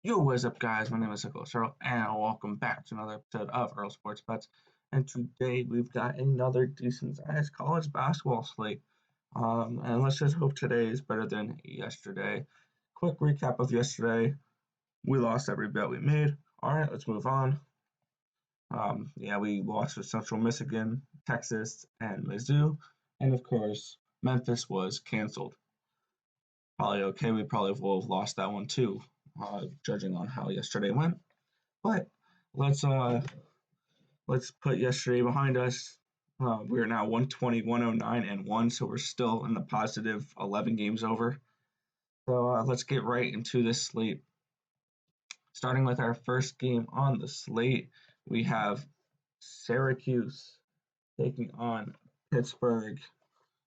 Yo, what is up, guys? My name is Nicholls, and welcome back to another episode of Earl Sports Bets. And today we've got another decent-sized college basketball slate. And let's just hope today is better than yesterday. Quick recap of yesterday: we lost every bet we made. All right, let's move on. Yeah, we lost with Central Michigan, Texas, and Mizzou, and of course Memphis was canceled. Probably okay. We probably will have lost that one too, judging on how yesterday went. But let's uh let's put yesterday behind us. We are now 120, 109, and 1, so we're still in the positive 11 games over. So let's get right into this slate. Starting with our first game on the slate, we have Syracuse taking on Pittsburgh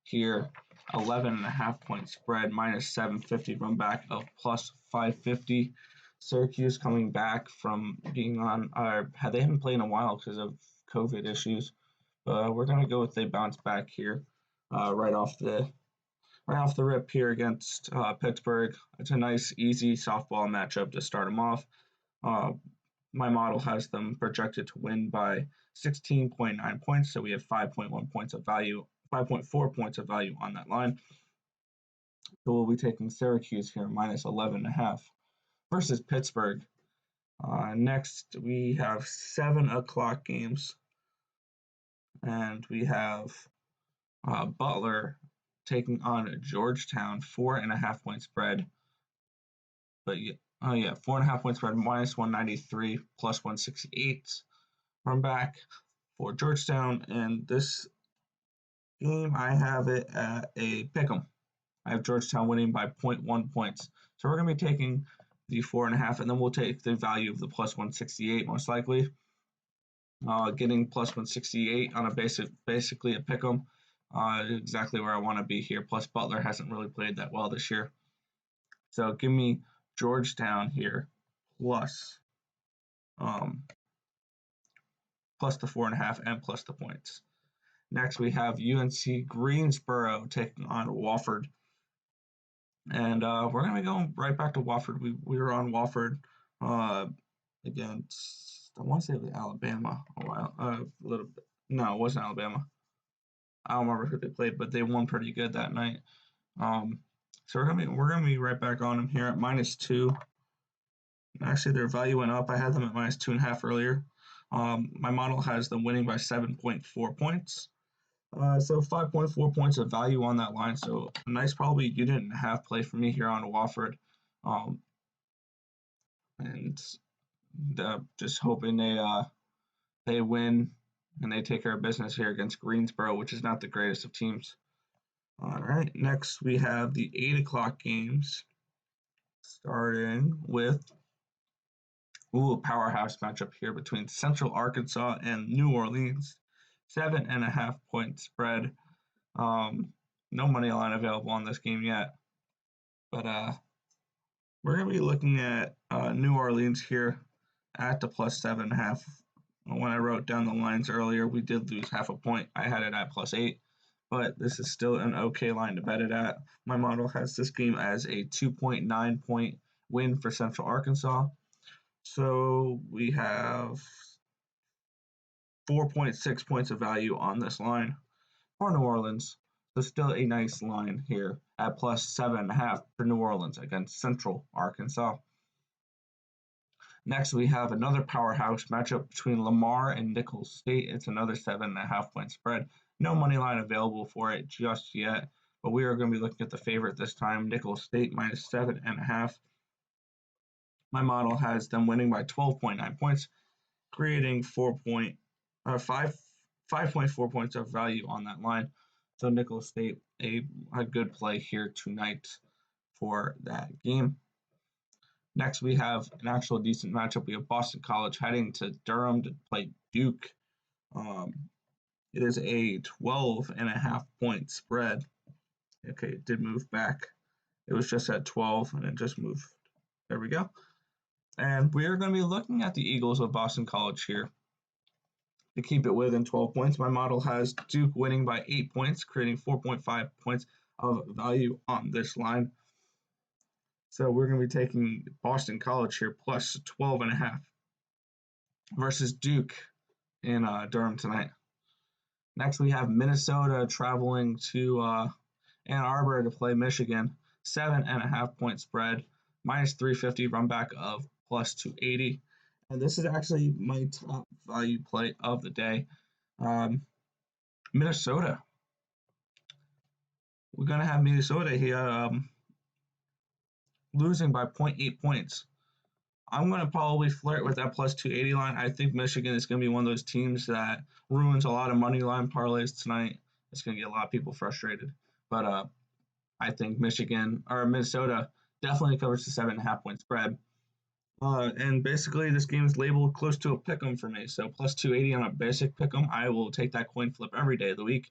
here. 11.5 point spread, minus 750, run back of plus 550. Syracuse coming back from being on, they haven't played in a while because of COVID issues. But we're gonna go with they bounce back here, right off the rip here against Pittsburgh. It's a nice, easy softball matchup to start them off. Uh, my model has them projected to win by 16.9 points, so we have 5.1 points of value, 5.4 points of value on that line. So we'll be taking Syracuse here, minus 11.5 versus Pittsburgh. Next, we have 7 o'clock games, and we have Butler taking on Georgetown, 4.5 point spread. But yeah, 4.5 point spread, minus 193, plus 168. Run back for Georgetown, and this game I have it at a pick'em. I have Georgetown winning by 0.1 points. So we're going to be taking the 4.5, and then we'll take the value of the plus 168 most likely. Getting plus 168 on a basically a pick'em, exactly where I want to be here. Plus Butler hasn't really played that well this year. So give me Georgetown here plus plus the 4.5 and plus the points. Next, we have UNC Greensboro taking on Wofford. And we're going to be going right back to Wofford. We were on Wofford against, I want to say it was Alabama a while, a little bit. No, it wasn't Alabama. I don't remember who they played, but they won pretty good that night. So we're gonna be right back on them here at -2. Actually, their value went up. I had them at -2.5 earlier. My model has them winning by 7.4 points. So 5.4 points of value on that line. So a nice, probably unit and a half play for me here on Wofford. And just hoping they win and they take care of business here against Greensboro, which is not the greatest of teams. All right, next we have the 8 o'clock games, starting with a powerhouse matchup here between Central Arkansas and New Orleans. 7.5 point spread. No money line available on this game yet, but we're going to be looking at New Orleans here at the plus 7.5. When I wrote down the lines earlier, we did lose half a point. I had it at +8, but this is still an okay line to bet it at. My model has this game as a 2.9 point win for Central Arkansas. So we have 4.6 points of value on this line for New Orleans. So still a nice line here at plus 7.5 for New Orleans against Central Arkansas. Next, we have another powerhouse matchup between Lamar and Nicholls State. It's another 7.5 point spread. No money line available for it just yet, but we are going to be looking at the favorite this time, Nicholls State minus 7.5. My model has them winning by 12.9 points, creating 5.4 points of value on that line. So Nicholls State, a good play here tonight for that game. Next, we have an actual decent matchup. We have Boston College heading to Durham to play Duke. It is a 12.5 point spread. Okay, it did move back. It was just at 12 and it just moved. There we go. And we are going to be looking at the Eagles of Boston College here to keep it within 12 points. My model has Duke winning by 8 points, creating 4.5 points of value on this line. So we're going to be taking Boston College here plus 12.5 versus Duke in Durham tonight. Next, we have Minnesota traveling to Ann Arbor to play Michigan. 7.5 point spread, minus 350, run back of plus 280. And this is actually my top value play of the day. Minnesota. We're going to have Minnesota here losing by 0.8 points. I'm going to probably flirt with that plus 280 line. I think Michigan is going to be one of those teams that ruins a lot of money line parlays tonight. It's going to get a lot of people frustrated. But I think Minnesota definitely covers the 7.5 point spread. And basically, this game is labeled close to a pick'em for me. So plus 280 on a basic pick'em, I will take that coin flip every day of the week.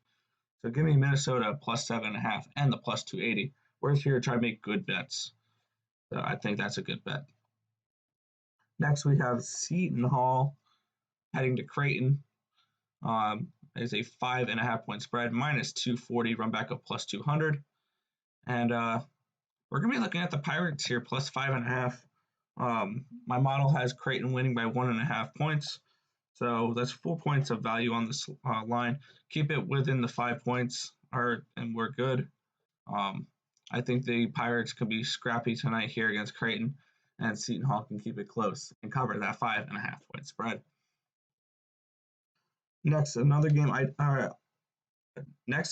So give me Minnesota plus 7.5 and the plus 280. We're here to try to make good bets. So I think that's a good bet. Next, we have Seton Hall heading to Creighton. Is a 5.5 point spread, minus 240, run back of plus 200. And we're going to be looking at the Pirates here, plus 5.5. My model has Creighton winning by 1.5 points. So that's 4 points of value on this line. Keep it within the 5 points, and we're good. I think the Pirates could be scrappy tonight here against Creighton, and Seton Hall can keep it close and cover that 5.5 point spread. Next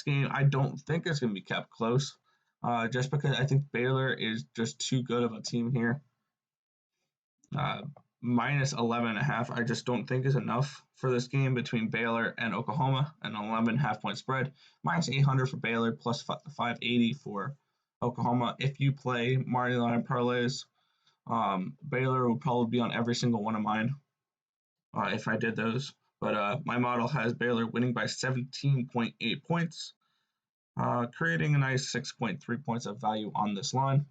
game I don't think is going to be kept close, just because I think Baylor is just too good of a team here. Minus 11.5, I just don't think is enough for this game between Baylor and Oklahoma, an 11.5 point spread. Minus 800 for Baylor, plus 580 for Oklahoma. If you play money line parlays, Baylor would probably be on every single one of mine if I did those. But my model has Baylor winning by 17.8 points, creating a nice 6.3 points of value on this line.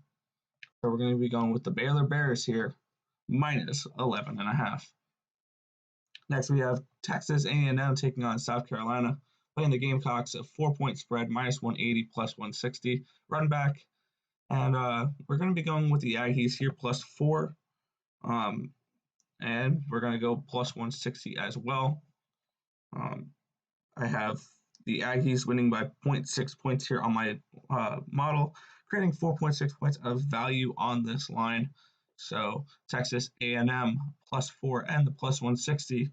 So we're going to be going with the Baylor Bears here, minus 11.5. Next, we have Texas A&M taking on South Carolina, playing the Gamecocks, a 4 point spread, minus 180, plus 160, run back. And we're going to be going with the Aggies here, plus 4. And we're going to go plus 160 as well. I have the Aggies winning by 0.6 points here on my model, creating 4.6 points of value on this line. So Texas A&M plus 4 and the plus 160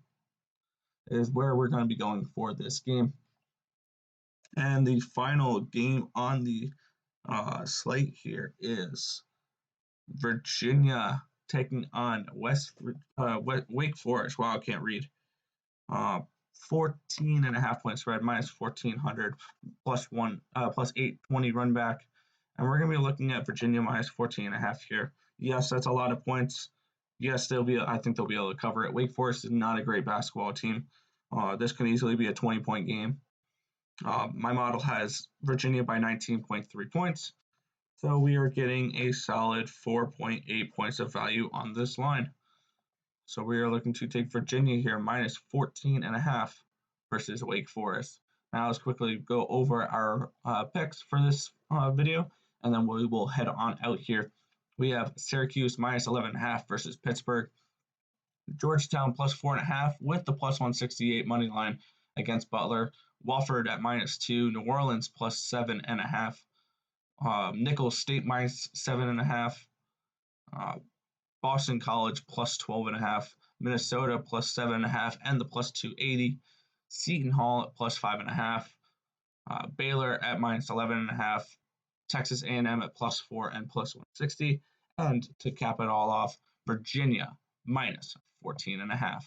is where we're going to be going for this game. And the final game on the slate here is Virginia taking on Wake Forest. Wow, I can't read. 14.5 point spread, minus 1400, plus 820 run back. And we're going to be looking at Virginia minus 14.5 here. Yes, that's a lot of points. Yes, I think they'll be able to cover it. Wake Forest is not a great basketball team. This could easily be a 20-point game. My model has Virginia by 19.3 points. So we are getting a solid 4.8 points of value on this line. So we are looking to take Virginia here, minus 14.5 versus Wake Forest. Now let's quickly go over our picks for this video, and then we will head on out here. We have Syracuse minus 11.5 versus Pittsburgh. Georgetown plus 4.5 with the plus 168 money line against Butler. Wofford at minus 2. New Orleans plus 7.5. Nicholls State minus 7.5. Boston College plus 12.5. Minnesota plus 7.5 and the plus 280. Seton Hall at plus 5.5. Baylor at minus 11.5. Texas A&M at plus 4 and plus 160. And to cap it all off, Virginia minus 14.5.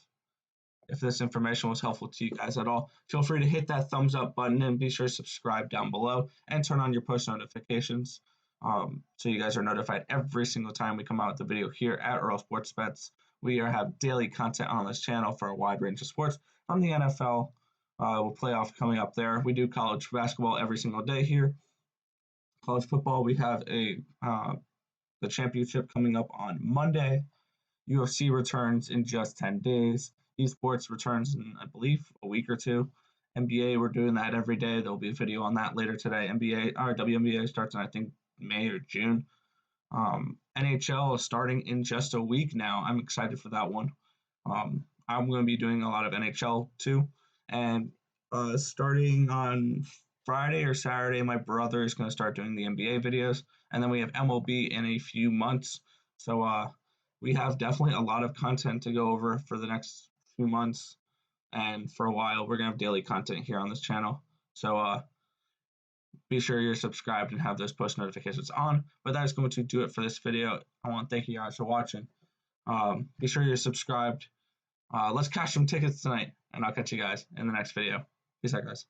If this information was helpful to you guys at all, feel free to hit that thumbs up button and be sure to subscribe down below and turn on your push notifications so you guys are notified every single time we come out with the video here at Earl Sports Bets. We have daily content on this channel for a wide range of sports, from the NFL, with playoff coming up there. We do college basketball every single day here. College football, we have the championship coming up on Monday. UFC returns in just 10 days. Esports returns in, I believe, a week or two. NBA, we're doing that every day. There'll be a video on that later today. WNBA starts in, I think, May or June. NHL is starting in just a week now. I'm excited for that one. I'm going to be doing a lot of NHL too. And starting on Friday or Saturday, my brother is going to start doing the NBA videos. And then we have MLB in a few months. So we have definitely a lot of content to go over for the next few months. And for a while, we're going to have daily content here on this channel. So be sure you're subscribed and have those post notifications on. But that is going to do it for this video. I want to thank you guys for watching. Be sure you're subscribed. Let's cash some tickets tonight, and I'll catch you guys in the next video. Peace out, guys.